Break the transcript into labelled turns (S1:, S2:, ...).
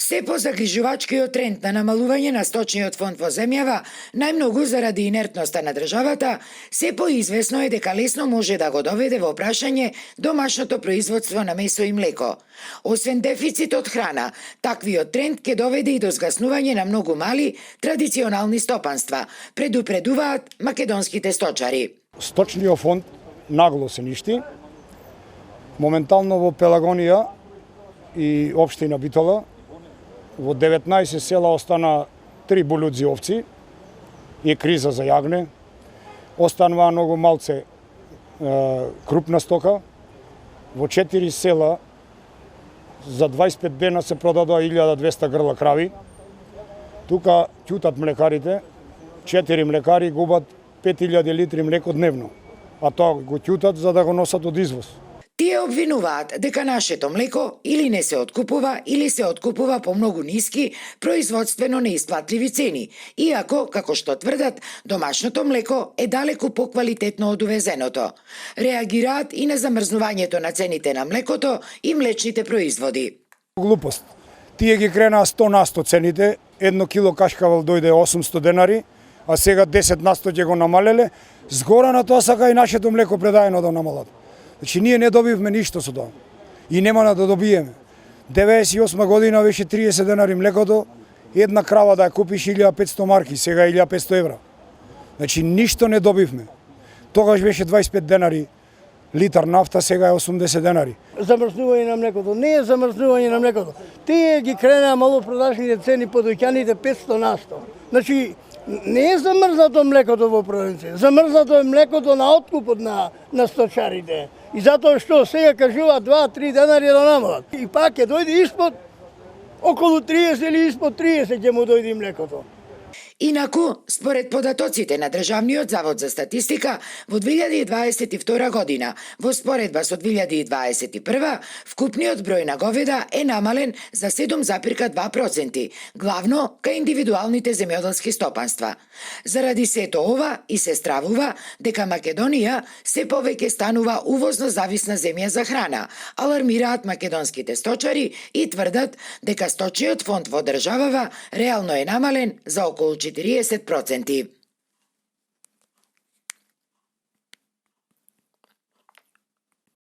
S1: Се позагрижувачкиот тренд на намалување на сточниот фонд во земјава, најмногу заради инертноста на државата, се поизвесно е дека лесно може да го доведе во прашање домашното производство на месо и млеко. Освен дефицит од храна, таквиот тренд ќе доведе и до згаснување на многу мали традиционални стопанства, предупредуваат македонските сточари.
S2: Сточниот фонд нагло се ништи. Моментално во Пелагонија и општина Битола во 19 села остана 3 булудзи овци и криза за јагне. Останува многу малце крупна стока. Во 4 села за 25 дена се продадоа 1200 грла крави. Тука ќутат млекарите, 4 млекари губат 5000 литри млеко дневно, а тоа го ќутат за да го носат од извоз.
S1: Тие обвинуваат дека нашето млеко или не се откупува, или се откупува по многу ниски, производствено неисплатливи цени, иако, како што тврдат, домашното млеко е далеку поквалитетно од увезеното. Реагираат и на замрзнувањето на цените на млекото и млечните производи.
S2: Глупост. Тие ги кренаа 100 на 100 цените, 1 кило кашкавал дојде 800 денари, а сега 10 на 100 ќе го намалеле, згора на тоа сака и нашето млеко предаено да намалат. Значи, ние не добивме ништо со тоа. И нема да добиеме. 98 година беше 30 денари млекото, една крава да ја купиш 1500 марки, сега 1500 евра. Значи, ништо не добивме. Тогаш беше 25 денари литар нафта, сега е 80 денари.
S3: Замрзнување на млекото. Не е замрзнување на млекото. Тие ги кренаа малопродажните цени по дуќаните 500 на 100. Значи, не е замрзнато млекото во провинција. Замрзнато е млекото на откупот на сточарите. И затоа што сега кажува 2-3 денари да намалат. И пак ќе дојде испод околу 30 или испод 30 ќе му дојде млекото.
S1: Инаку, според податоците на Државниот завод за статистика, во 2022 година, во споредба со 2021, вкупниот број на говеда е намален за 7,2%, главно кај индивидуалните земјоделски стопанства. Заради сето ова и се стравува дека Македонија се повеќе станува увозно зависна земја за храна, алармираат македонските сточари и тврдат дека сточниот фонд во државава реално е намален за околу 40%.